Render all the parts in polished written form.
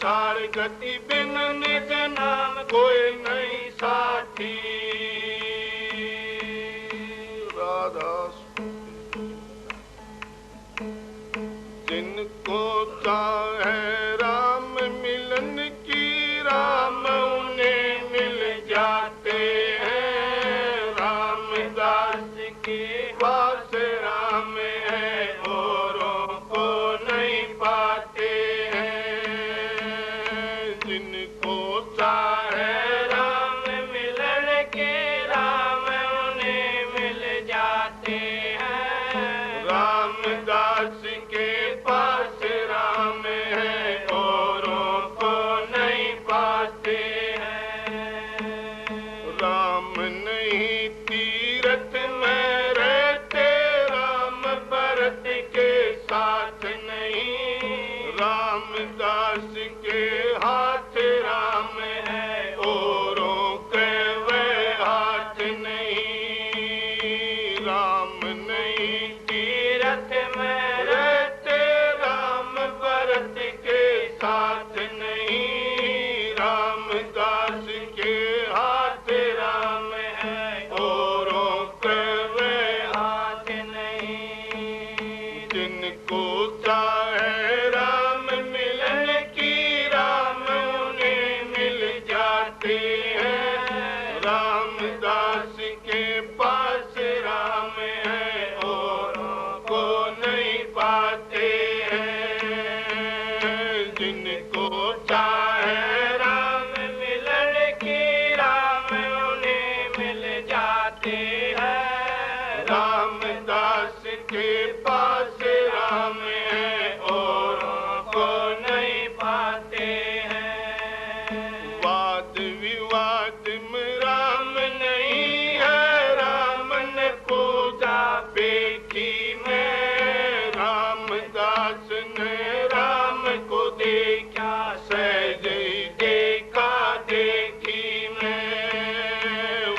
संसार गति बिन निज नाम कोई नहीं साथी। राधा जिनको चाहे राम मिलन की राम उन्हें मिल जाते हैं। रामदास के पास राम है औरों को नहीं पाते हैं। जिनको चाहे राम मिलन के राम उन्हें मिल जाते हैं। रामदास के पास राम है औरों को नहीं पाते हैं। राम नहीं तीरथ में रहते राम भरत के साथ नहीं। रामदास के हाथ राम है औरों के वह हाथ नहीं। राम नहीं तीरथ में रहते राम भरत के साथ नहीं। रामदास के हाथ राम है औरों के वह हाथ नहीं। जिनको चाहे राम मिलन की राम उन्हें मिल जाते हैं। रामदास के पास राम है औरों को नहीं पाते हैं। जिनको चाहे राम मिलन की राम उन्हें मिल जाते हैं। रामदास के पास राम है औरों को नहीं पाते हैं। वाद विवाद में राम नहीं है। राम ने पूजा बेटी में। रामदास ने राम को देखा सहज ही देखा देखी में।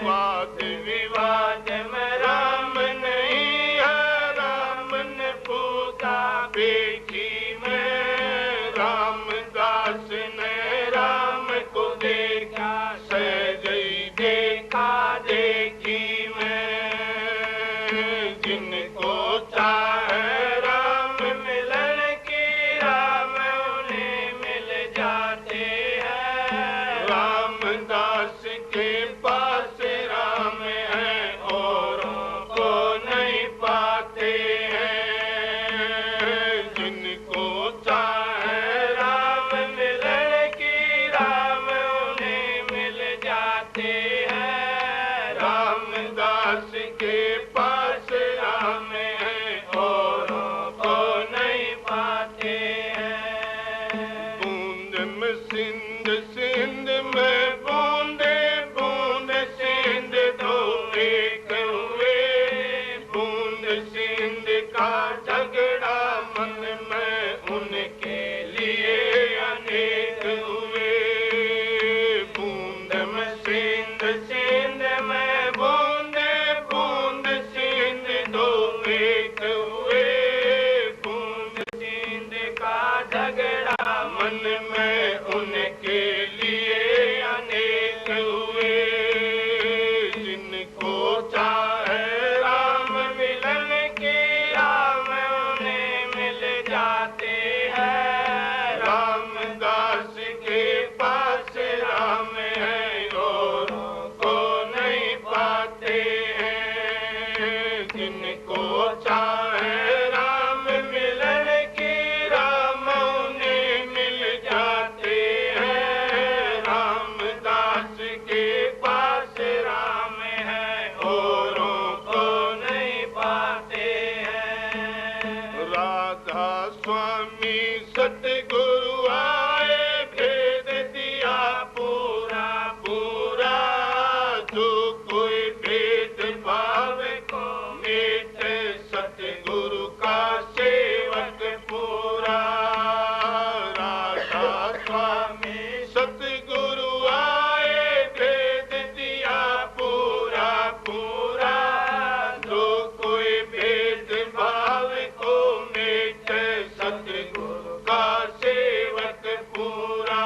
वाद विवाद में राम नहीं है। राम ने पूजा बेटी में। रामदास ने राम को देखा सहज ही देखा देखी में। जिनको चाहे राम मिलन की राम उन्हें मिल जाते हैं। रामदास के पास राम है औरों को नहीं पाते हैं। जिनको चाहे राम मिलन की राम उन्हें मिल जाते हैं। रामदास के पास राम है औरों को नहीं पाते हैं। बूंद में सिंध सिंध में बूंदे बूंद सिंध दो एक हुए। बूंद सिंध का झगड़ा मन में उनके लिए अनेक हुए। बूंद में सिंध सिंध में बूंदे बूंद सिंध दो एक हुए। बूंद सिंध का झगड़ा मन में उनके लिए अनेक हुए। जिनको चाहे राम मिलन की राम उन्हें मिल जाते हैं। रामदास के पास राम है औरों को नहीं पाते हैं। जिनको चाहे राम मिलन की राम उन्हें मिल जाते हैं। रामदास के पास राम है औरों को नहीं पाते हैं। राधा स्वामी सतगुरु आए भेद दिया पूरा पूरा। जो कोई भेद भाव को मेट सतगुरु का सेवक पूरा। राधा स्वामी सतगुरु आए भेद दिया पूरा पूरा। जो कोई भेद भाव को मेट सतगुरु का सेवक पूरा।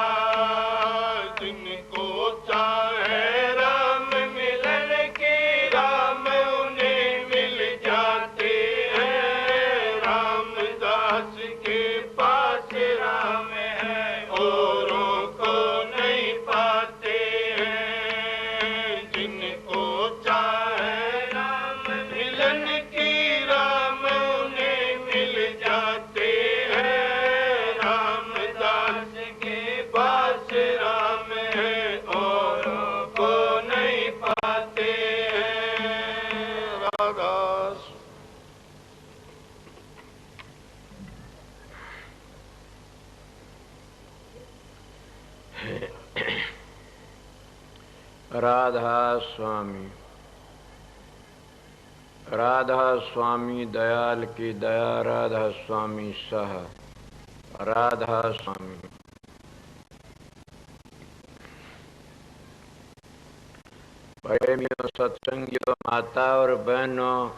राधा स्वामी, राधा स्वामी दयाल की दया, राधा स्वामी सह, राधा स्वामी। प्रेमियों, सत्संगियों, माता और बहनों,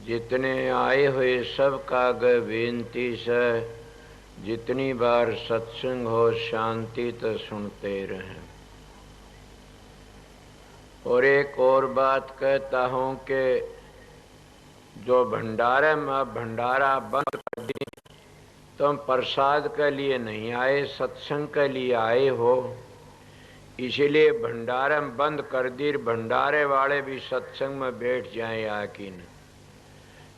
जितने आए हुए सबका ग विनती से जितनी बार सत्संग हो शांति तो सुनते रहें। और एक और बात कहता हूं कि जो भंडारे में भंडारा बंद कर दी, तुम प्रसाद के लिए नहीं आए, सत्संग के लिए आए हो, इसलिए भंडारा बंद कर दी। भंडारे वाले भी सत्संग में बैठ जाएं आके न।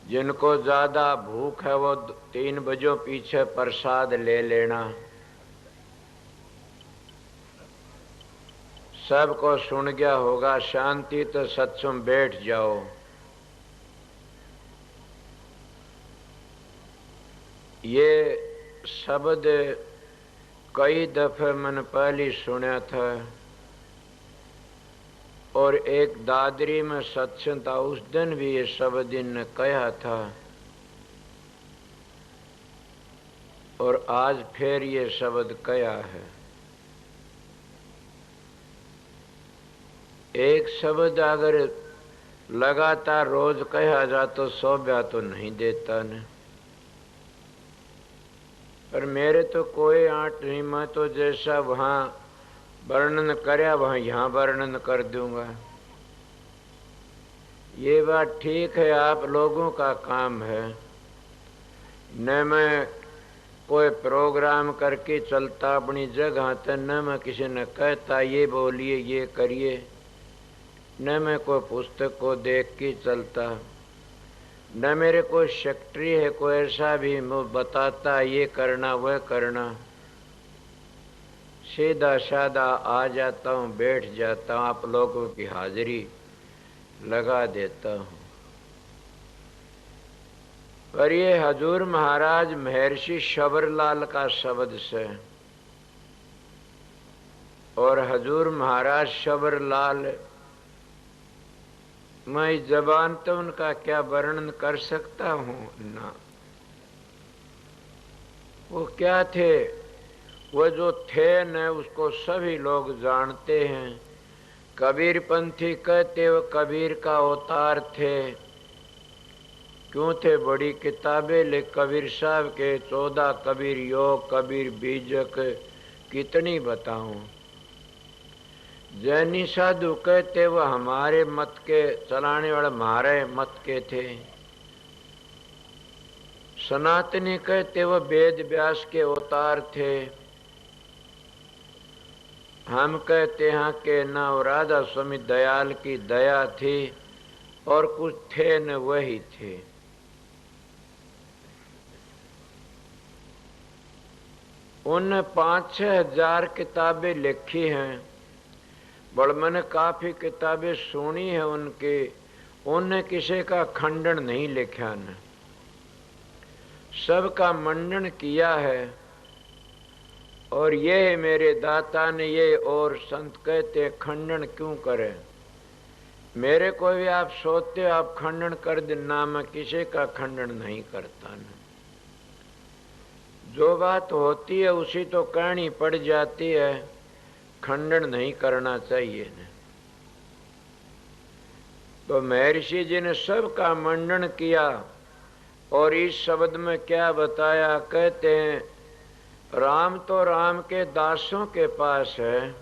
जिनको ज्यादा भूख है वो 3 बजे पीछे प्रसाद ले लेना। सबको सुन गया होगा, शांति तो सत्संग बैठ जाओ। ये शब्द कई दफे मैंने पहले सुना था और एक दादरी में सत्संग था, उस दिन भी ये शब्द इनने कहा था और आज फिर ये शब्द कहा है। एक शब्द अगर लगातार रोज कहा जा तो शोभा तो नहीं देता न। पर मेरे तो कोई आंट नहीं, मैं तो जैसा वहां वर्णन करया वहां यहाँ वर्णन कर दूंगा। ये बात ठीक है, आप लोगों का काम है। न मैं कोई प्रोग्राम करके चलता अपनी जगह तो, न मैं किसी ने कहता ये बोलिए ये करिए, न मैं कोई पुस्तक को देख के चलता, न मेरे कोई सेक्रेटरी है कोई ऐसा भी बताता ये करना वह करना। सीधा साधा आ जाता हूँ, बैठ जाता हूँ, आप लोगों की हाजिरी लगा देता हूँ। पर ये हजूर महाराज महर्षि शबरलाल का शब्द से, और हजूर महाराज शबरलाल, मैं इस जबान तो उनका क्या वर्णन कर सकता हूँ ना। वो क्या थे, वो जो थे न उसको सभी लोग जानते हैं। कबीर पंथी कहते वो कबीर का अवतार थे। क्यों थे, बड़ी किताबें लिख कबीर साहब के, 14 कबीर योग, कबीर बीजक, कितनी बताऊं। जैनी साधु कहते वो हमारे मत के चलाने वाले हमारे मत के थे। सनातनी कहते वो वेद व्यास के अवतार थे। हम कहते हैं कि न राधा स्वामी दयाल की दया थी और कुछ थे न वही थे। उन 5-6 हजार किताबें लिखी हैं, बड़ मैंने काफी किताबें सुनी है उनके, उनने किसी का खंडन नहीं लिखा न, सबका मंडन किया है। और ये मेरे दाता ने ये, और संत कहते खंडन क्यों करें। मेरे को भी आप सोते आप खंडन कर देना, मैं किसी का खंडन नहीं करता न। जो बात होती है उसी तो कहनी पड़ जाती है, खंडन नहीं करना चाहिए न। तो महर्षि जी ने सबका मंडन किया और इस शब्द में क्या बताया, कहते हैं राम तो राम के दासों के पास है।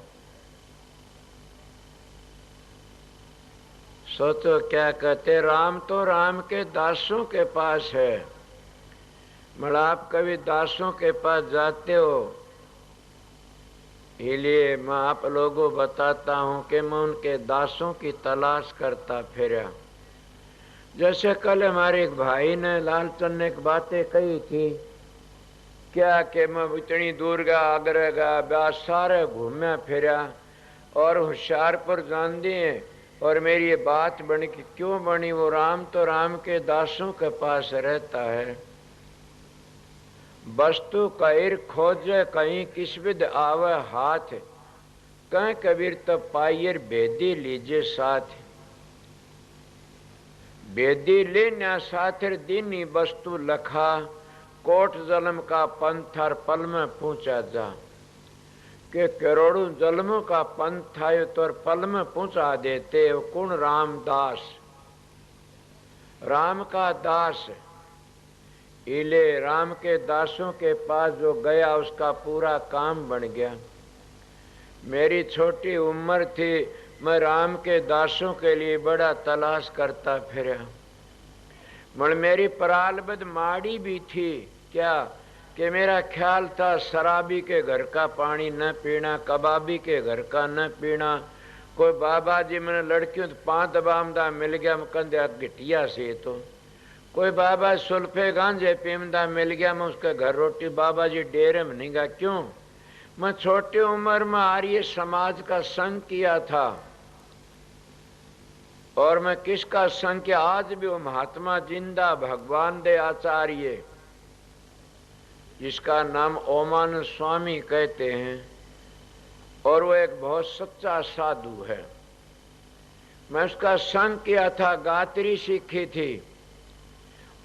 सोचो क्या कहते, राम तो राम के दासों के पास है। मतलब आप कभी दासों के पास जाते हो, इसलिए मैं आप लोगों बताता हूं कि मैं उनके दासों की तलाश करता फिरा। जैसे कल हमारे एक भाई ने, लालचंद ने एक बातें कही थी, क्या कि मैं इतनी दूर गया, आगरा गया, ब्यास सारे घूमया फिरा और होशियारपुर जान दिए। और मेरी ये बात बनी कि क्यों बनी, वो राम तो राम के दासों के पास रहता है। वस्तु कहिर खोजे कहीं किस विद आवे हाथ, कह कबीर तब पाइर बेदी लीजे साथ। बेदी लेना साथिर दीनी वस्तु लखा, कोट जलम का पंथर पल में पहुंचा जा। के करोड़ों जन्मों का पंथ आयो तो पल में पहुंचा देते हो। कुण रामदास, राम का दास, इले राम के दासों के पास जो गया उसका पूरा काम बन गया। मेरी छोटी उम्र थी, मैं राम के दासों के लिए बड़ा तलाश करता फिरा। मन मेरी परालबद माड़ी भी थी क्या, कि मेरा ख्याल था शराबी के घर का पानी न पीना, कबाबी के घर का न पीना। कोई बाबा जी मैंने लड़कियों तो 5 दबामदा मिल गया, मैं कंधे गिटिया से। तो कोई बाबा सुल्फे गांजे पीमदा मिल गया, मैं उसके घर रोटी बाबा जी डेरे में नहीं गया। क्यों? मैं छोटी उम्र में आर्य समाज का संग किया था। और मैं किसका संग किया? आज भी वो महात्मा जिंदा भगवान दे आचार्य, जिसका नाम ओमान स्वामी कहते हैं, और वो एक बहुत सच्चा साधु है। मैं उसका संग किया था, गात्री सीखी थी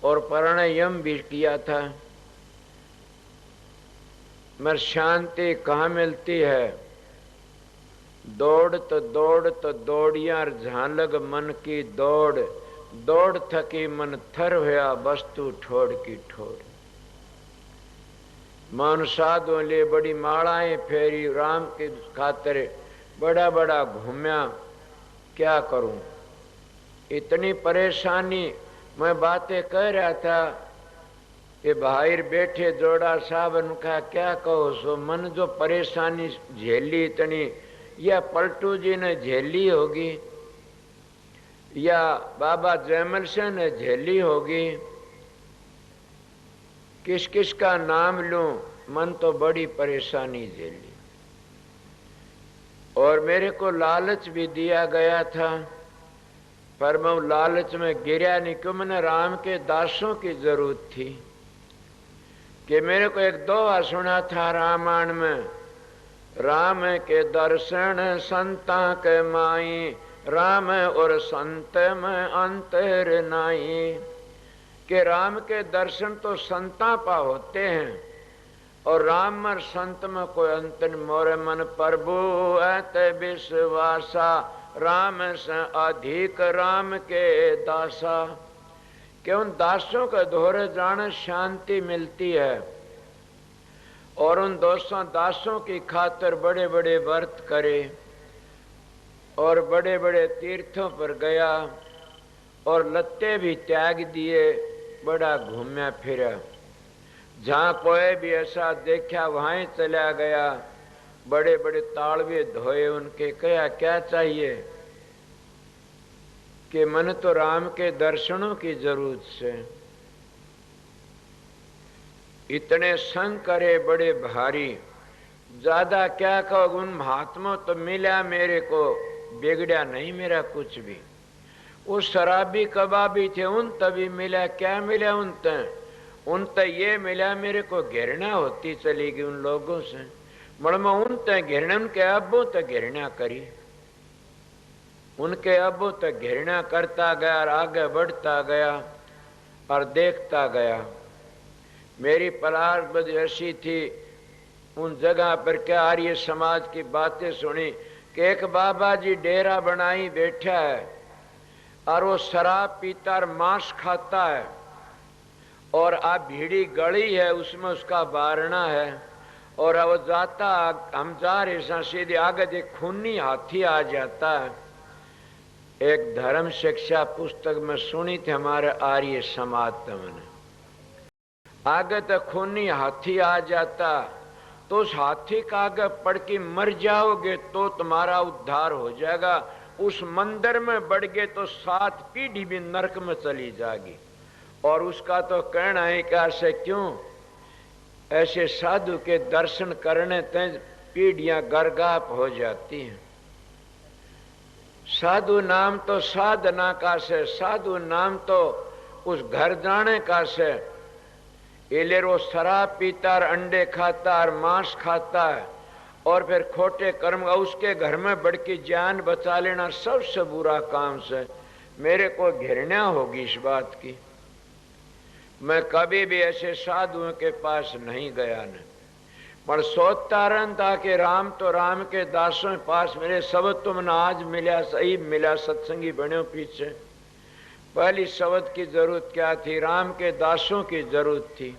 और प्राणायाम भी किया था। मगर शांति कहाँ मिलती है? दौड़ तो दौड़िया झालग मन की दौड़, दौड़ थकी मन थर होया वस्तु ठोड़ की ठोड़। मन साधुओं लिए बड़ी मालाएं फेरी, राम के खातिर बड़ा बड़ा घूमया, क्या करूं? इतनी परेशानी। मैं बातें कह रहा था कि बाहर बैठे जोड़ा साहब, उनका क्या कहो सो, मन जो परेशानी झेली इतनी, या पलटू जी ने झेली होगी या बाबा जयमल सिंह ने झेली होगी, किस किस का नाम लूं? मन तो बड़ी परेशानी झेली। और मेरे को लालच भी दिया गया था, पर मैं लालच में गिरा नहीं। क्यों? मैंने राम के दासों की जरूरत थी। कि मेरे को एक दोहा सुना था रामायण में, राम के दर्शन संता के माई, राम और संत में अंतर नाई। कि राम के दर्शन तो संता पा होते हैं, और राम और संत में कोई अंतर। मोरे मन प्रभु ऐत विश्वासा, राम से अधिक राम के दासा। क्यों? दासों के दोहरे जाने शांति मिलती है। और उन दासों की खातिर बड़े बड़े व्रत करे, और बड़े बड़े तीर्थों पर गया, और लत्ते भी त्याग दिए, बड़ा घूमया फिरा। जहां कोई भी ऐसा देखा वहां चला गया। बड़े बड़े तालवे धोए उनके, कहा क्या चाहिए? कि मन तो राम के दर्शनों की जरूरत से। इतने संग करे बड़े भारी, ज्यादा क्या कहो? उन महात्मा तो मिला मेरे को, बिगड़ा नहीं मेरा कुछ भी। वो शराबी कबाबी थे, उन तभी मिला, क्या मिला उन ते ये मिला मेरे को घृणा होती चली गई उन लोगों से। मैं उन ते घृणा, उनके अबों ते घृणा करी, उनके अबों ते घृणा करता गया, और आगे बढ़ता गया और देखता गया। मेरी परार ऐसी थी, उन जगह पर क्या आर्य समाज की बातें सुनी कि एक बाबा जी डेरा बनाई बैठा है, और वो शराब पीता और मांस खाता है, और आप भीड़ी गली है उसमें उसका बारना है, और वो जाता, हम जा रहे सीधे आगे देख खूनी हाथी आ जाता है। एक धर्म शिक्षा पुस्तक में सुनी थी हमारे आर्य समाज में, आगे तक खूनी हाथी आ जाता, तो उस हाथी का आगे पड़ के मर जाओगे तो तुम्हारा उद्धार हो जाएगा। उस मंदिर में बढ़ गए तो 7 पीढ़ी भी नरक में चली जाएगी। और उसका तो कहना है कि ऐसे क्यों? ऐसे साधु के दर्शन करने तक पीढ़ियां गर्गाप हो जाती हैं। साधु नाम तो साधना का से, साधु नाम तो उस घर जाने का से। इले वो शराब पीता और अंडे खाता और मांस खाता है और फिर खोटे कर्म, उसके घर में बढ़ की जान बचा लेना सबसे बुरा काम से। मेरे को घृणा होगी इस बात की। मैं कभी भी ऐसे साधुओं के पास नहीं गया न, पर सोचता रहता कि राम तो राम के दासों के पास मेरे शब्द तुमने आज मिला, सही मिला, सत्संगी बने पीछे। पहली शब्द की जरूरत क्या थी? राम के दासों की जरूरत थी।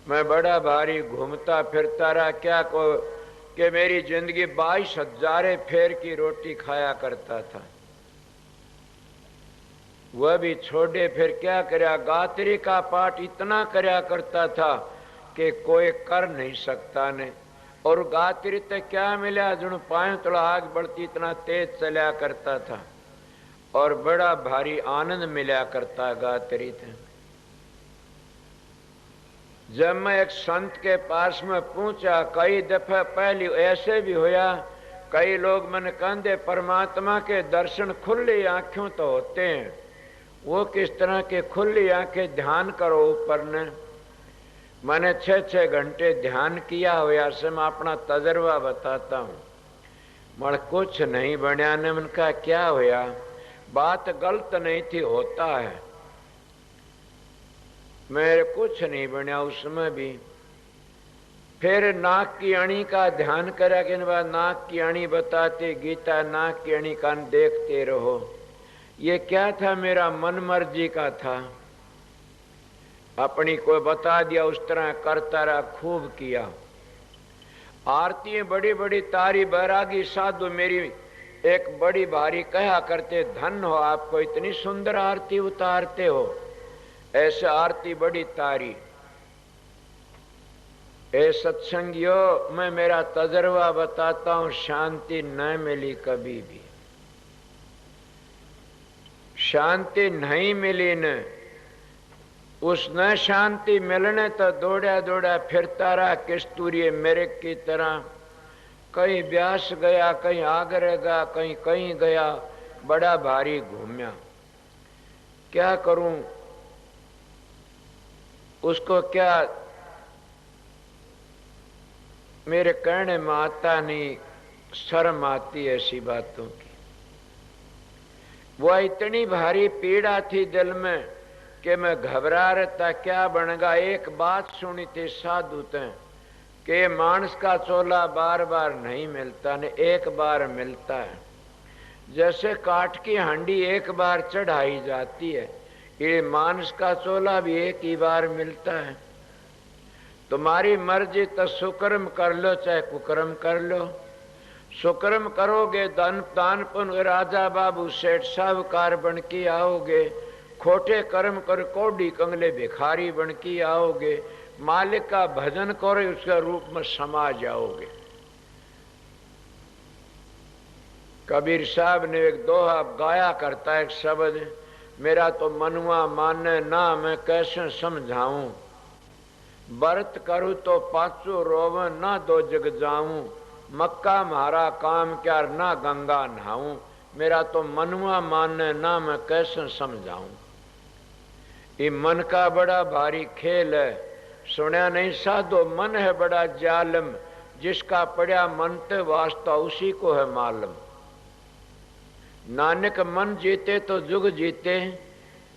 मैं बड़ा भारी घूमता फिरता रहा, क्या को कि मेरी जिंदगी 22,000 फेर की रोटी खाया करता था। वह भी छोड़े, फिर क्या करया? गात्री का पाठ इतना करया करता था कि कोई कर नहीं सकता ने। और गात्री तो क्या मिला, जुन 5 थोड़ा आग बढ़ती इतना तेज चला करता था और बड़ा भारी आनंद मिला करता गात्री थे। जब मैं एक संत के पास में पहुंचा, कई दफे पहले ऐसे भी होया, कई लोग मैंने कहते परमात्मा के दर्शन खुली आंखों तो होते हैं। वो किस तरह के? खुली आंखें ध्यान करो ऊपर ने। मैंने 6-6 घंटे ध्यान किया हुआ से मैं अपना तजर्बा बताता हूँ। मगर कुछ नहीं बनया ने। मन का क्या होया? बात गलत नहीं थी, होता है, मेरे कुछ नहीं बनया उसमें भी। फिर नाक की अणी का ध्यान करा के बाद नाक की अणी बताते गीता, नाक की अणी कान देखते रहो। ये क्या था? मेरा मन मर्जी का था, अपनी को बता दिया, उस तरह करता रहा, खूब किया। आरती बड़ी बड़ी तारी बैरागी साधु मेरी एक बड़ी भारी कहा करते, धन हो आपको, इतनी सुंदर आरती उतारते हो। ऐसे आरती बड़ी तारी। ए सत्संगियों, मैं मेरा तजर्बा बताता हूं, शांति न मिली कभी भी, शांति नहीं मिली न। उस न शांति मिलने तो दौड़ा दौड़ा फिरता रहा किस्तूरी मेरे की तरह। कहीं ब्यास गया, कहीं आगरे गया, कहीं कहीं गया, बड़ा भारी घूमया। क्या करूं? उसको क्या मेरे कहने में आता नहीं, शर्म आती ऐसी बातों की। वह इतनी भारी पीड़ा थी दिल में कि मैं घबरा रहता, क्या बनेगा। एक बात सुनी थी साधु ते कि मांस का चोला बार बार नहीं मिलता ने, एक बार मिलता है। जैसे काठ की हांडी एक बार चढ़ाई जाती है, ये मांस का चोला भी एक ही बार मिलता है। तुम्हारी मर्जी, तो सुकर्म कर लो चाहे कुकर्म कर लो। सुकर्म करोगे दान पुण्य राजा बाबू सेठ साहूकार बन के आओगे, खोटे कर्म कर कोडी कंगले भिखारी बन के आओगे। मालिक का भजन करो, उसके रूप में समा जाओगे। कबीर साहब ने एक दोहा गाया करता है, एक शब्द, मेरा तो मनुआ माने ना, मैं कैसे समझाऊं। व्रत करूं तो पाचो रोवे, ना दो जग जाऊं। मक्का मारा काम क्या, ना गंगा नहाऊं। मेरा तो मनुआ माने ना, मैं कैसे समझाऊं। ये मन का बड़ा भारी खेल है। सुना नहीं साधो, मन है बड़ा जालम, जिसका पड़ा मन ते वास्ता उसी को है मालूम। नानक मन जीते तो जुग जीते,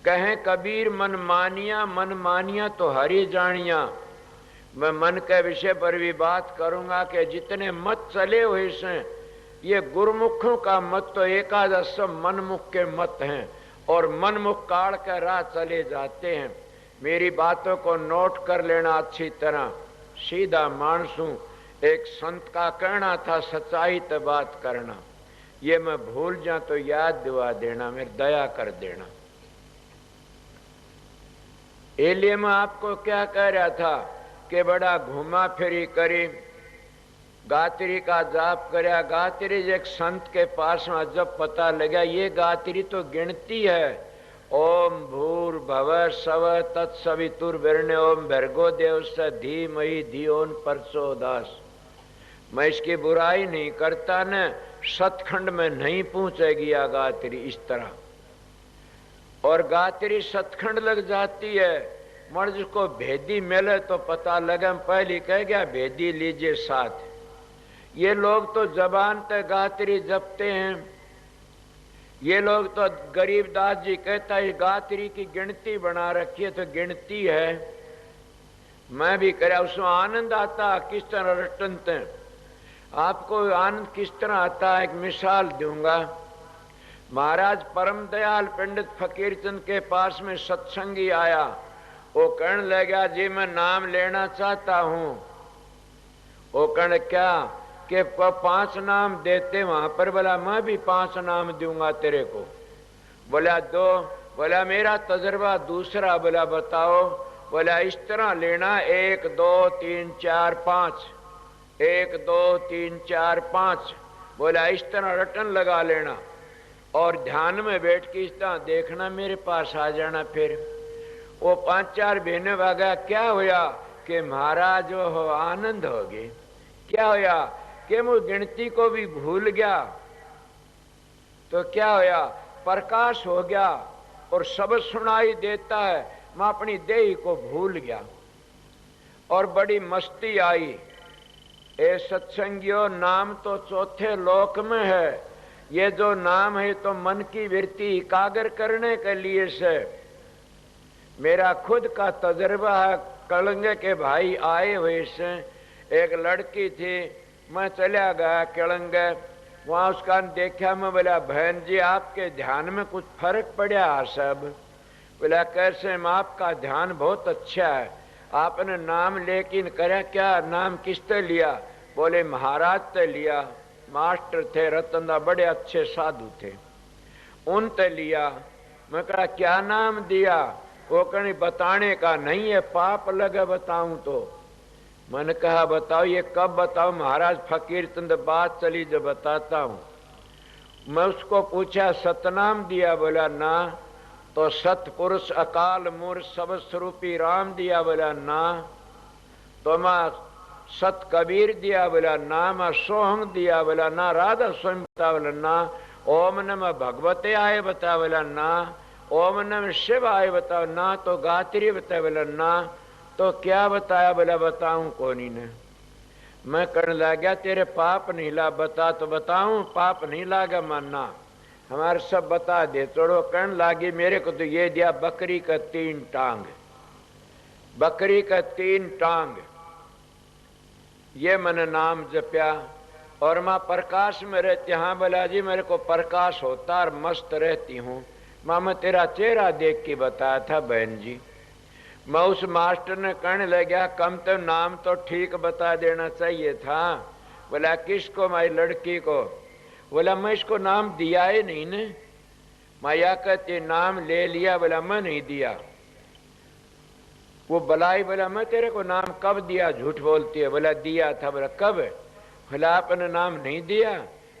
कहें कबीर मन मानिया तो हरि जानिया। मैं मन के विषय पर भी बात करूंगा कि जितने मत चले हुए से ये गुरुमुखों का मत तो एकादश मनमुख के मत हैं और मनमुख काल के राह चले जाते हैं। मेरी बातों को नोट कर लेना अच्छी तरह। सीधा मानस हूं, एक संत का कहना था, सच्चाई ते बात करना। ये मैं भूल जा तो याद दिवा देना, मेरी दया कर देना। इसलिए मैं आपको क्या कह रहा था कि बड़ा घुमा फिरी करी, गात्री का जाप करया। गात्री एक संत के पास में जब पता लगा ये गात्री तो गिनती है, ओम भूर भव स्व तत्सवितुर्वरेण्य ओम भर्गो देवस्य धीमहि धियो न प्रचोदयात्। मैं इसकी बुराई नहीं करता न, सतखंड में नहीं पहुंचेगी आ गात्री इस तरह। और गात्री सतखंड लग जाती है मर्द को भेदी मिले तो पता लगे, पहले कह गया भेदी लीजिए साथ। ये लोग तो जबान पे गात्री जपते हैं। ये लोग तो गरीबदास जी कहता है गात्री की गिनती बना रखी है, तो गिनती है। मैं भी करा, उसमें आनंद आता किस तरह रटनते। आपको आनंद किस तरह आता है, एक मिसाल दूंगा। महाराज परम दयाल पंडित फकीरचंद के पास में सत्संगी आया। वो कहने लगा जी मैं नाम लेना चाहता हूं। वो कहने क्या कि 5 नाम देते वहां पर। बोला मैं भी 5 नाम दूंगा तेरे को। बोला 2। बोला मेरा तजर्बा दूसरा। बोला बताओ। बोला इस तरह लेना 1 2 3 4 5, 1 2 3 4 5। बोला इस तरह रटन लगा लेना और ध्यान में बैठ के इस तरह देखना, मेरे पास आ जाना। फिर वो 5-4 बहने भागा। क्या होया कि महाराज हो आनंद हो गए। क्या होया कि मैं गिनती को भी भूल गया। तो क्या होया, प्रकाश हो गया और शब्द सुनाई देता है। मैं अपनी देही को भूल गया और बड़ी मस्ती आई। ए सत्संगियों, नाम तो चौथे लोक में है। ये जो नाम है तो मन की वृत्ति एकाग्र करने के लिए से। मेरा खुद का तजर्बा है। कलंगे के भाई आए हुए से, एक लड़की थी। मैं चला गया कलंगे, वहां उसका देखा। मैं बोला बहन जी आपके ध्यान में कुछ फर्क पड़ा सब। बोला कैसे? मैं आपका ध्यान बहुत अच्छा है। आपने नाम लेकिन करा क्या? नाम किससे लिया? बोले महाराज से लिया। मास्टर थे रतनदा, बड़े अच्छे साधु थे, उनसे लिया। मैं कहा क्या नाम दिया? वो कहीं बताने का नहीं है, पाप लगा बताऊं तो। मैंने कहा बताओ। ये कब बताओ? महाराज फकीर चंद बात चली जो बताता हूं। मैं उसको पूछा सतनाम दिया? बोला ना। तो सतपुरुष अकाल मूर्ख सब स्वरूपी राम दिया? बोला ना। तो मैं सत कबीर दिया? बोला ना। मैं सोहंग दिया? बोला ना। राधा स्वयं बता? बोला ना। ओम नमः भगवते आए बता? बोला ना। ओम नमः शिव आए बताओ? ना। तो गात्री बता? बोला ना। तो क्या बताया? बोला बताऊं कोनी ने। मैं कहने लगा तेरे पाप नहीं ला, बता तो बताऊं। पाप नहीं लागा मानना, हमारे सब बता दे। चढ़ो कहने लागी मेरे को तो ये दिया बकरी का 3 टांग, बकरी का 3 टांग। ये मैंने नाम जपया और माँ प्रकाश में रहती। हाँ बोला जी मेरे को प्रकाश होता और मस्त रहती हूँ। माँ मैं तेरा चेहरा देख के बताया था बहन जी। मैं उस मास्टर ने कहने लगा कम तो नाम तो ठीक बता देना चाहिए था। बोला किसको? मेरी लड़की को। बोला मैं इसको नाम दिया ही नहीं ने। माया कहती नाम ले लिया? बोला मैं नहीं दिया। वो बलाई। बोला मैं तेरे को नाम कब दिया? झूठ बोलती है। बोला दिया था। बोला कब? बोला आपने नाम नहीं दिया।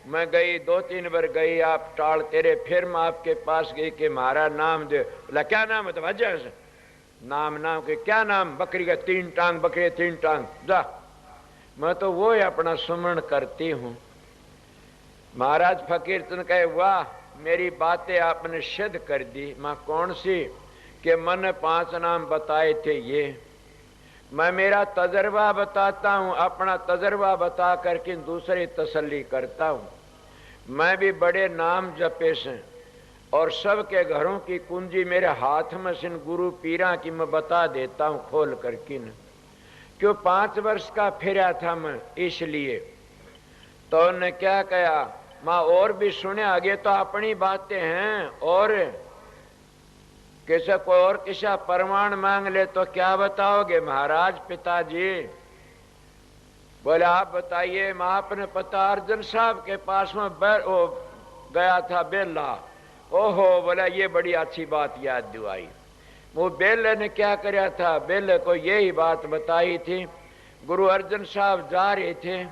मैं गई 2-3 बार गई, आप टाल तेरे। फिर मैं आपके पास गई कि हमारा नाम दे। बोला क्या नाम है? तो वजह से नाम नाम के क्या नाम? बकरी का 3 टांग, बकरी 3 टांग जा। मैं तो वो ही अपना सुमरण करती हूँ। महाराज फकीर तुम कहे वाह मेरी बातें आपने सिद्ध कर दी। मां कौन सी? कि मैंने 5 नाम बताए थे। ये मैं मेरा तजर्बा बताता हूँ, अपना तजर्बा बता करके दूसरी तसल्ली करता हूँ। मैं भी बड़े नाम जपे से और सबके घरों की कुंजी मेरे हाथ में सिन गुरु पीरा की मैं बता देता हूँ खोल करके न। क्यों 5 वर्ष का फिरा था मैं, इसलिए। तो उन्होंने क्या कहा? माँ और भी सुने आगे तो अपनी बातें हैं, और किसी को और किसा प्रमाण मांग ले तो क्या बताओगे महाराज? पिताजी बोले आप बताइए। माँ आपने पता अर्जन साहब के पास में गया था बेला। ओहो बोला ये बड़ी अच्छी बात याद दिवाई। वो बेले ने क्या कराया था? बेले को यही बात बताई थी। गुरु अर्जन साहब जा रहे थे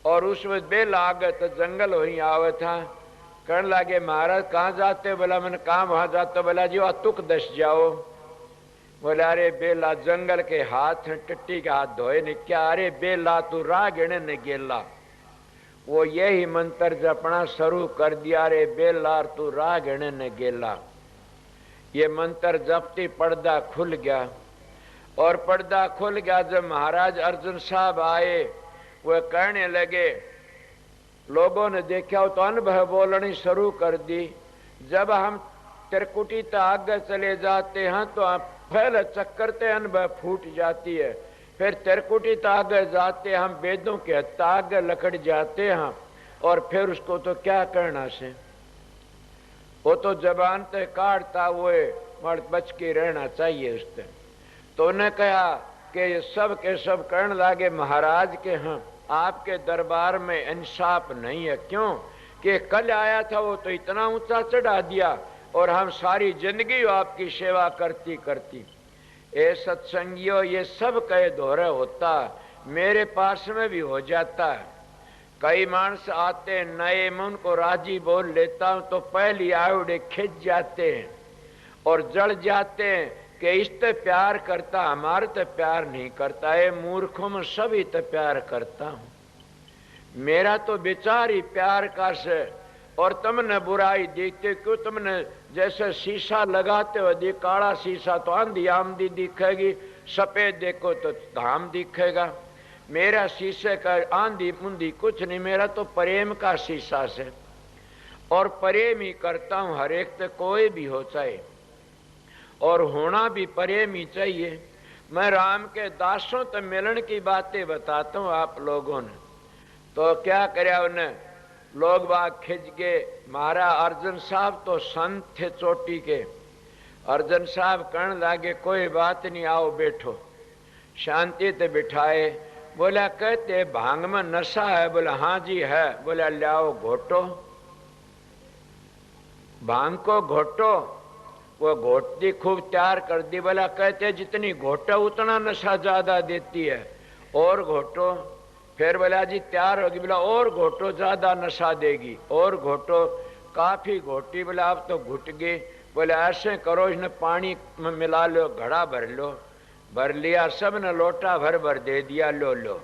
और उस वक्त बेला आ गए तो जंगल वहीं आवे था। कहने लगे महाराज कहाँ जाते? बोला मैंने कहाँ वहां जाते? बोला जी तुक दस जाओ। बोला अरे बेला जंगल के हाथ टट्टी के हाथ धोए ने क्या? अरे बेला तू राह गिने ने गेला। वो यही मंत्र जपना शुरू कर दिया। रे बेलार तू राह गिने ने गेला। ये मंत्र जपती पर्दा खुल गया। और पर्दा खुल गया। जब महाराज अर्जुन साहब आए, वह कहने लगे, लोगों ने देखा तो अनुभव बोलनी शुरू कर दी। जब हम त्रिकुटी तक आगे चले जाते हैं तो पहले चक्कर ते अनुभव फूट जाती है, फिर त्रिकुटी तक आगे जाते हम वेदों के हत्ता आगे लकड़ जाते हैं, और फिर उसको तो क्या करना से, वो तो जबान ते काटता हुए मर्द बच के रहना चाहिए उससे। तो उन्हें कहा कि ये सब के सब करने लागे, महाराज के हाँ आपके दरबार में इंसाफ नहीं है। क्यों कि कल आया था वो तो इतना ऊंचा चढ़ा दिया, और हम सारी जिंदगी आपकी सेवा करती करती। ए सत्संगियों, ये सब कहे दोहरे होता, मेरे पास में भी हो जाता है। कई मानस आते नए, में उनको राजी बोल लेता हूं तो पहली आयुड़े खिंच जाते हैं और जड़ जाते हैं कि इससे प्यार करता, हमारे तो प्यार नहीं करता है। मूर्खों में सभी तो प्यार करता हूं, मेरा तो विचार ही प्यार का से। और तुमने बुराई देखते क्यों? तुमने जैसे शीशा लगाते हो, देख काला शीशा तो आंधी आमदी दिखेगी, सफेद देखो तो धाम दिखेगा। मेरा शीशे का आंधी मुंदी कुछ नहीं, मेरा तो प्रेम का शीशा से, और प्रेम ही करता हूं हर एक से, कोई भी हो चाहे, और होना भी प्रेम ही चाहिए। मैं राम के दासों से मिलन की बातें बताता हूं आप लोगों ने, तो क्या करे उन्हें लोग बाग खिंच के। महाराज अर्जुन साहब तो संत थे चोटी के। अर्जुन साहब कहने लागे, कोई बात नहीं, आओ बैठो। शांति से बिठाए। बोला कहते भांग में नशा है? बोला हाँ जी है। बोला लाओ घोटो, भांग को घोटो। वो घोटती खूब तैयार कर दी। बोला कहते जितनी घोटो उतना नशा ज्यादा देती है, और घोटो। फिर बोला जी तैयार होगी। बोला और घोटो, ज्यादा नशा देगी, और घोटो। काफी घोटी। बोला अब तो घुट गई। बोले ऐसे करो, इसने पानी में मिला लो, घड़ा भर लो। भर लिया, सब ने लोटा भर भर दे दिया, लो लो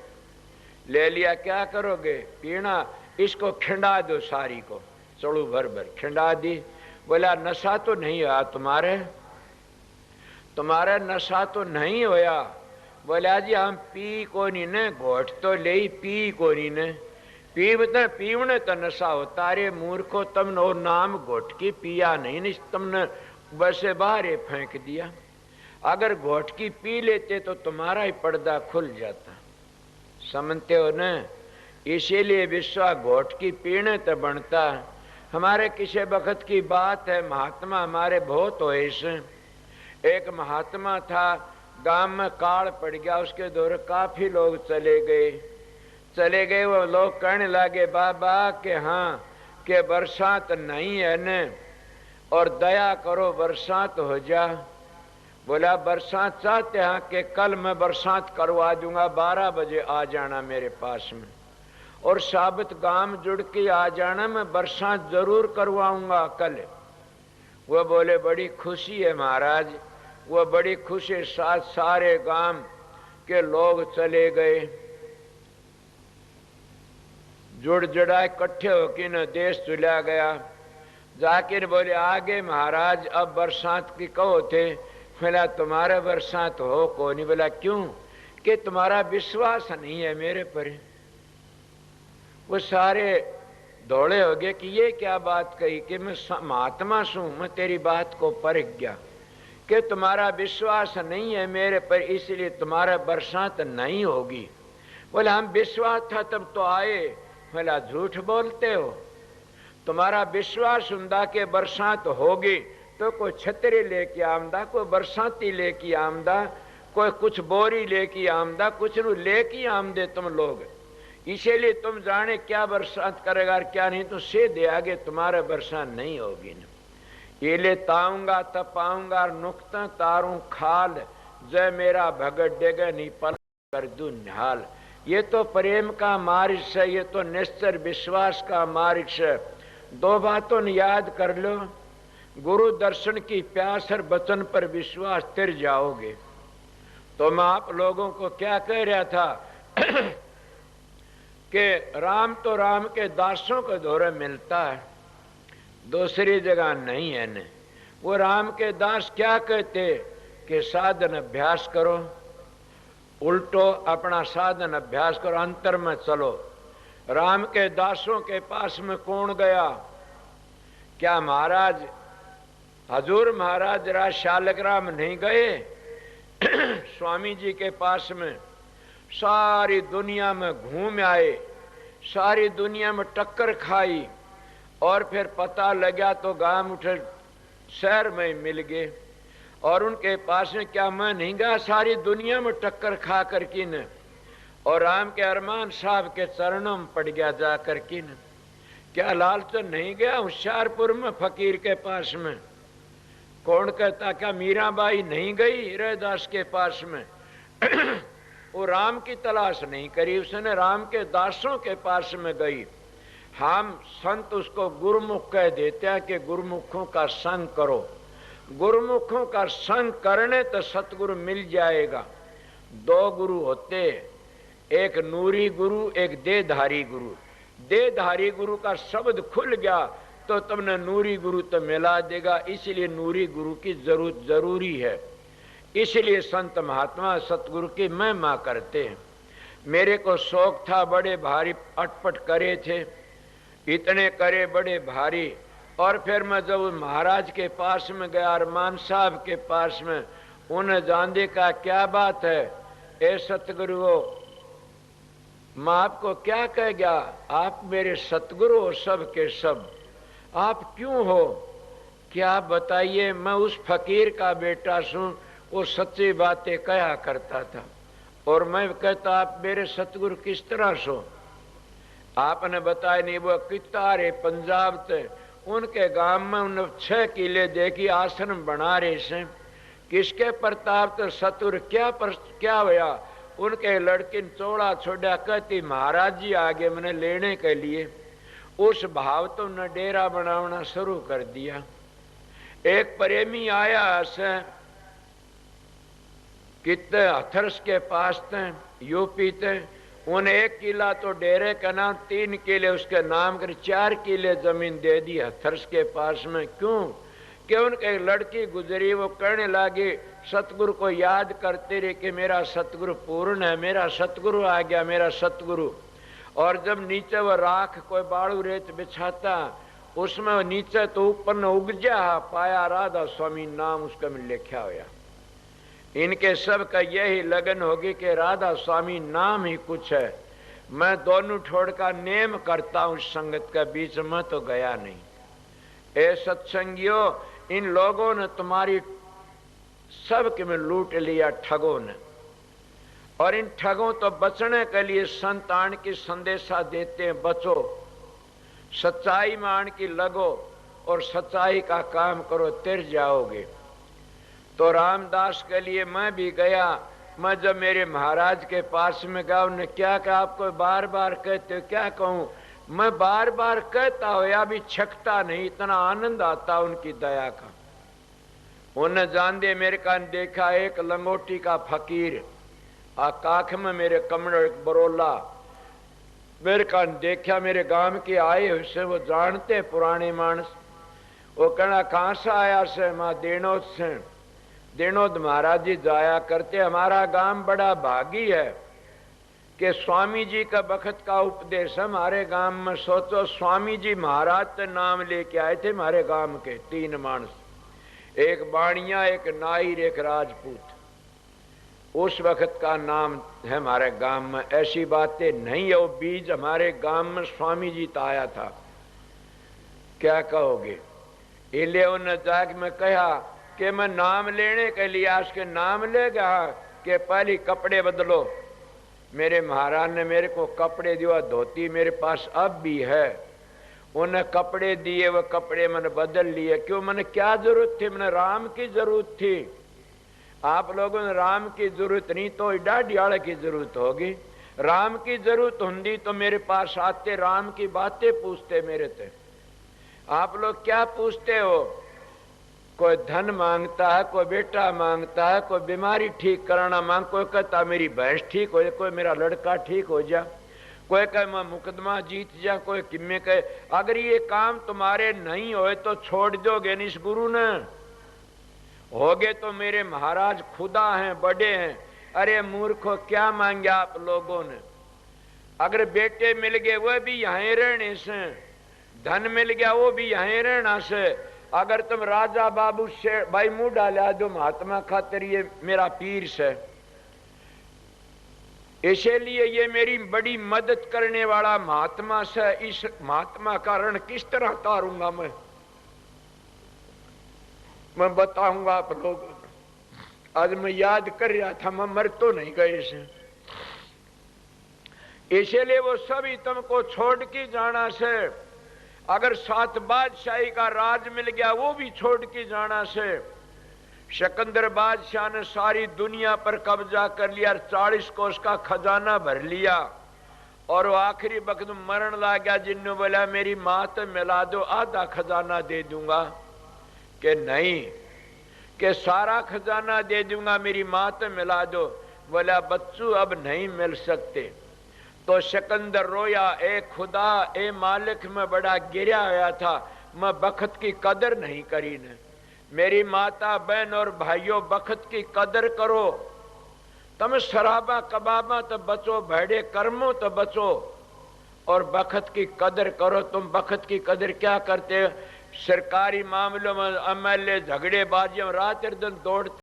ले लिया। क्या करोगे? पीना? इसको खिंडा दो सारी को, चढ़ू भर भर खिंडा दी। बोला नशा तो नहीं हुआ तुम्हारे? तुम्हारे नशा तो नहीं होया? बोला जी हम पी को नहीं ने, घोट तो ले पी को नहीं ने। पीवते पीवने तो नशा होता। अरे मूर्खो, तुमने और नाम घोट की पिया नहीं, तुमने वैसे बाहर फेंक दिया। अगर घोट की पी लेते तो तुम्हारा ही पर्दा खुल जाता, समझते हो न? इसीलिए विश्वास घोट की पीने तो बनता। हमारे किसी वक्त की बात है, महात्मा हमारे बहुत हुए से। एक महात्मा था, गांव में काल पड़ गया, उसके दौर काफी लोग चले गए। वो लोग कहने लगे बाबा के हाँ के बरसात नहीं है न, और दया करो बरसात हो जा। बोला बरसात चाहते हैं कि कल मैं बरसात करवा दूंगा, 12 बजे आ जाना मेरे पास में, और साबित गांव जुड़ के आ जाना, मैं बरसात जरूर करवाऊंगा कल। वो बोले बड़ी खुशी है महाराज। वो बड़ी खुशी साथ सारे गांव के लोग चले गए, जुड़ जुड़ा इकट्ठे होकर न देश चला गया। जाकिर बोले आगे महाराज अब बरसात की कहो थे। बोला तुम्हारा बरसात हो को नहीं। बोला क्यों? कि तुम्हारा विश्वास नहीं है मेरे पर। वो सारे दौड़े हो गए कि ये क्या बात कही कि मैं महात्मा सू, मैं तेरी बात को परख गया कि तुम्हारा विश्वास नहीं है मेरे पर, इसलिए तुम्हारा बरसात नहीं होगी। बोला हम विश्वास था तब तो आए। बोला झूठ बोलते हो, तुम्हारा विश्वास हुंदा के बरसात होगी तो कोई छतरी लेके आमदा, कोई बरसाती लेके आमदा, कोई कुछ बोरी लेके आमदा, कुछ नु लेके आमदे तुम लोग। इसीलिए तुम जाने क्या बरसात करेगा और क्या नहीं, तो सीधे आगे तुम्हारा बरसात नहीं होगी न। ये ले ताऊंगा तपाऊंगा नुकता तारू खाल, जय मेरा भगत डेगा नहीं पल कर दू निहाल। ये तो प्रेम का मार्ग है, ये तो निश्चर विश्वास का मार्ग है। दो बातों ने याद कर लो, गुरु दर्शन की प्यास और वचन पर विश्वास तिर जाओगे। तो मैं आप लोगों को क्या कह रहा था कि राम तो राम के दासों के दौरे मिलता है, दूसरी जगह नहीं है न। वो राम के दास क्या कहते कि साधन अभ्यास करो, उल्टो अपना साधन अभ्यास करो, अंतर में चलो। राम के दासों के पास में कौन गया? क्या महाराज हजूर महाराज राज शालग्राम नहीं गए स्वामी जी के पास में? सारी दुनिया में घूम आए, सारी दुनिया में टक्कर खाई, और फिर पता लगा तो गांव उठे शहर में मिल गए। और उनके पास में क्या मैं नहीं गया सारी दुनिया में टक्कर खा कर की न? और राम के अरमान साहब के चरणों में पड़ गया जा कर की न? क्या लालचंद नहीं गया होशियारपुर में फकीर के पास में? कौन कहता? क्या मीराबाई नहीं गई रैदास के पास में? वो राम की तलाश नहीं करी, उसने राम के दासों के पास में गई। हम संत उसको गुरुमुख कह देते हैं कि गुरुमुखों का संग करो। गुरुमुखों का संग करने तो सतगुरु मिल जाएगा। दो गुरु होते, एक नूरी गुरु, एक देहधारी गुरु। देहधारी गुरु का शब्द खुल गया तो तुमने नूरी गुरु तो मिला देगा, इसलिए नूरी गुरु की जरूरत जरूरी है। इसलिए संत महात्मा सतगुरु की महिमा करते हैं। मेरे को शौक था, बड़े भारी अटपट करे थे, इतने करे बड़े भारी। और फिर मैं जब महाराज के पास में गया, अरमान साहब के पास में, उन्हें जाने का क्या बात है? ए सतगुरु मैं आपको क्या कह गया? आप मेरे सतगुरु हो, सब के सब। आप क्यों हो? क्या बताइए? मैं उस फकीर का बेटा सुन, वो सच्ची बातें कहा करता था। और मैं कहता आप मेरे सतगुरु किस तरह सो? आपने बताया नहीं। वो कितारे पंजाब थे, उनके गांव में उन्हें 6 किले देखी, आश्रम बना रहे से। किसके प्रताप तो सतुर क्या हुआ? उनके लड़की ने चौड़ा छोड़ा, कहती महाराज जी आगे मैंने लेने के लिए। उस भाव तो उन्हें डेरा बनाना शुरू कर दिया। एक प्रेमी आया से कितने हथरस के पास थे, यूपी थे। उन्हें 1 किला तो डेरे का नाम, 3 किले उसके नाम कर, 4 किले जमीन दे दी हथरस के पास में। क्यों? कि उनके लड़की गुजरी, वो कहने लगी सतगुरु को याद करते रहे कि मेरा सतगुरु पूर्ण है, मेरा सतगुरु आ गया, मेरा सतगुरु। और जब नीचे वो राख कोई बाड़ू रेत बिछाता, उसमें नीचे तो ऊपर न उग जा पाया राधा स्वामी नाम उसका में लिखा हुआ। इनके सब का यही लगन होगी कि राधा स्वामी नाम ही कुछ है। मैं दोनों छोड़ का नेम करता हूं संगत के बीच में, तो गया नहीं। ए सत्संगियों, इन लोगों ने तुम्हारी सबके में लूट लिया, ठगों ने। और इन ठगों तो बचने के लिए संत आन की संदेशा देते हैं, बचो, सच्चाई में आन की लगो और सच्चाई का काम करो, तिर जाओगे। तो रामदास के लिए मैं भी गया। मैं जब मेरे महाराज के पास में गया, उन्होंने क्या कहा? आपको बार बार कहते हो, क्या कहूं? मैं बार बार कहता हो या भी छकता नहीं, इतना आनंद आता उनकी दया का। उन्हें जान दे मेरे कान देखा एक लंगोटी का फकीर, काख में मेरे कमर बरोला, मेरे कान देखा, मेरे गांव के आए हुए से, वो जानते पुराने मानस। वो कहना कहां से आया से? मां देनोद से। देनोद महाराज जी जाया करते। हमारा गांव बड़ा भागी है कि स्वामी जी का बखत का उपदेश हमारे गांव में। सोचो स्वामी जी महाराज तो नाम लेके आए थे हमारे गांव के 3 मानस, एक बाणिया, एक नायर, एक राजपूत। उस वक्त का नाम है हमारे गांव में। ऐसी बातें नहीं है, वो बीज हमारे गांव में स्वामी जी तो आया था। क्या कहोगे? इसलिए उन्हें जाके मैं कहा कि मैं नाम लेने के लिए आज के नाम लेगा कि पहले कपड़े बदलो। मेरे महाराज ने मेरे को कपड़े दिया, धोती मेरे पास अब भी है। उन्हें कपड़े दिए, वो कपड़े मैंने बदल लिए। क्यों? मैंने क्या जरूरत थी? मैंने राम की जरूरत थी। आप लोगों ने राम की जरूरत नहीं तो डाढ़ियाल की जरूरत होगी। राम की जरूरत होंगी तो मेरे पास आते, राम की बातें पूछते मेरे से। आप लोग क्या पूछते हो? कोई धन मांगता है, कोई बेटा मांगता है, कोई बीमारी ठीक कराना मांग, कोई कहता मेरी भैंस ठीक हो जाए, कोई मेरा लड़का ठीक हो जा, कोई कहे मैं मुकदमा जीत जा, कोई किम्मे कहे। अगर ये काम तुम्हारे नहीं होए तो छोड़ दोगे इस गुरु ने? होगे तो मेरे महाराज खुदा हैं, बड़े हैं, अरे मूर्खों, क्या मांगा आप लोगों ने? अगर बेटे मिल गए वो भी यहीं रहने से, धन मिल गया वो भी यहीं रहना से, अगर तुम राजा बाबू से भाई मुंह डाला दो महात्मा खातिर ये मेरा पीर से, इसीलिए ये मेरी बड़ी मदद करने वाला महात्मा से, इस महात्मा का ऋण किस तरह तारूंगा मैं बताऊंगा आप लोगों को। आज मैं याद कर रहा था, मैं मर तो नहीं गए से, इसीलिए वो सभी तुमको छोड़ के जाना से। अगर 7 बादशाही का राज मिल गया वो भी छोड़ के जाना से। सिकंदर बादशाह ने सारी दुनिया पर कब्जा कर लिया, 40 कोस का खजाना भर लिया, और वो आखिरी वक्त मरण ला गया। जिन्होंने बोला मेरी मां तो मिला दो, आधा खजाना दे दूंगा, कि नहीं, कि सारा खजाना दे दूंगा, मेरी मां तो मिला दो। बोला बच्चू अब नहीं मिल सकते। तो सिकंदर रोया, ए खुदा, ए मालिक, मैं बड़ा गिरा हुआ था, मैं बखत की कदर नहीं करी ने। मेरी माता बहन और भाइयों, बखत की कदर करो। तुम शराबा कबाबा तो बचो, भेड़े कर्मों तो बचो, और बखत की कदर करो। तुम बखत की कदर क्या करते? सरकारी मामलों में एमएलए झगड़ेबाजियों रात दिन दौड़ते,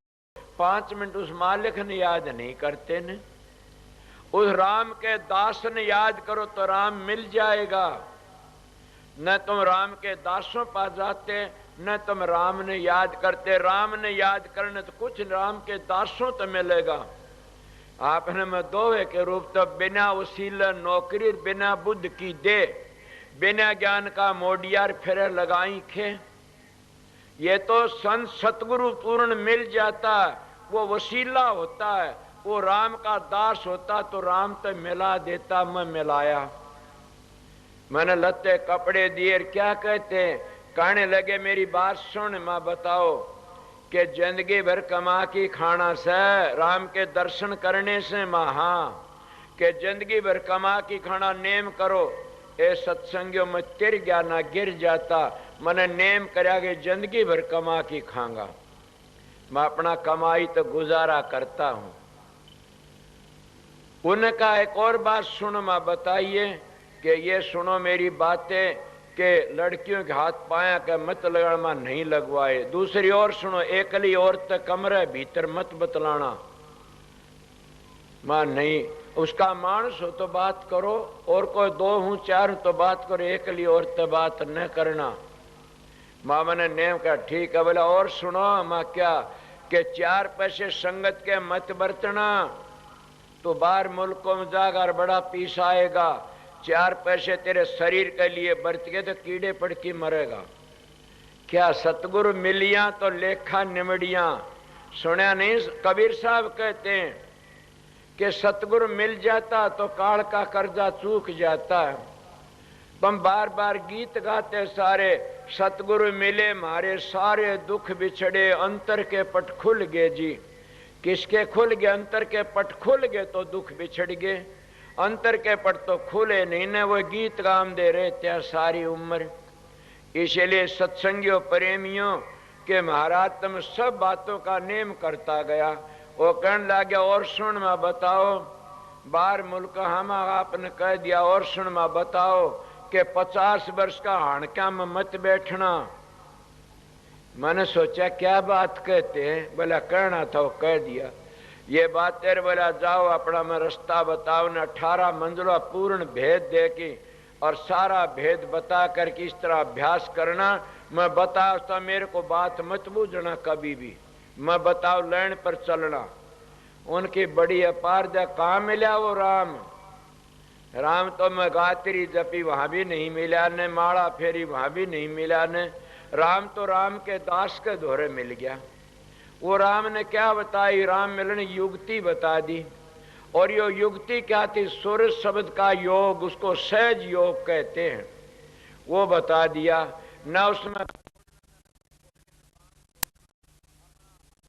5 मिनट उस मालिक ने याद नहीं करते ने। उस राम के दास ने याद करो तो राम मिल जाएगा। न तुम राम के दासों पा जाते, न तुम राम ने याद करते। राम ने याद करने तो कुछ राम के दासों तो मिलेगा। आपने मैं दोहे के रूप तो बिना वसीला नौकरी, बिना बुद्ध की दे, बिना ज्ञान का मोडियार फिर लगाई खे। ये तो संत सतगुरु पूर्ण मिल जाता, वो वसीला होता है, वो राम का दास होता तो राम तो मिला देता। मैं मिलाया, मैंने लत्ते कपड़े दिए, क्या कहते हैं, कहने लगे मेरी बात सुन, मां बताओ कि जिंदगी भर कमा की खाना से, राम के दर्शन करने से? मां हाँ, कि जिंदगी भर कमा की खाना, नेम करो। ए सत्संगियों में तिर गया ना गिर जाता, मैंने नेम करा कि जिंदगी भर कमा की खाऊंगा। मैं अपना कमाई तो गुजारा करता हूं। उनका एक और बात सुनो, मां बताइए कि ये सुनो मेरी बातें, कि लड़कियों के हाथ पाया के मत लगाना, नहीं लगवाए। दूसरी ओर सुनो, एकली औरत कमरे भीतर मत बतलाना। मां नहीं, उसका मानस हो तो बात करो, और कोई 2 हूं 4 हूं तो बात करो, एकली औरत बात न करना। मां मैंने नेम का ठीक है। बोला और सुनो मां क्या, कि 4 पैसे संगत के मत बरतना, तो बाहर मुल्कों में जाकर बड़ा पीस आएगा। 4 पैसे तेरे शरीर के लिए बरत के तो कीड़े पड़ के मरेगा। क्या सतगुरु मिलिया तो लेखा निमड़िया? सुना नहीं? कबीर साहब कहते हैं कि सतगुरु मिल जाता तो काल का कर्जा चूक जाता है। हम बार बार गीत गाते सारे, सतगुरु मिले मारे सारे दुख बिछड़े, अंतर के पट खुल गए जी। किसके खुल गए? अंतर के पट खुल गए तो दुख बिछड़ गए, अंतर के पट तो खुले नहीं ने। वो गीत गाम दे रहे थे सारी उम्र। इसलिए सत्संगियों प्रेमियों के महाराज तुम सब बातों का नेम करता गया। वो कहने लग गया और सुन मैं बताओ, बाहर मुल्क हम आपने कह दिया, और सुन मैं बताओ कि 50 वर्ष का हाणका में मत बैठना। मैंने सोचा क्या बात कहते हैं, बोला कहना था, वो कह दिया। ये बात तेरे बोला जाओ अपना मैं रास्ता बताओ ने। 18 मंजिला पूर्ण भेद दे की और सारा भेद बता कर कि इस तरह अभ्यास करना। मैं बताओ तो मेरे को बात मत बूझना कभी भी, मैं बताओ लाइन पर चलना। उनकी बड़ी अपार जा कहाँ मिला वो राम? राम तो मैं गात्री जपी वहां भी नहीं मिला ने, माला फेरी वहां भी नहीं मिला ने। राम तो राम के दास के दोहरे मिल गया। वो राम ने क्या बताई? राम मिलने युक्ति बता दी। और यो युक्ति क्या थी? सूर्य शब्द का योग, उसको सहज योग कहते हैं, वो बता दिया। न उसमें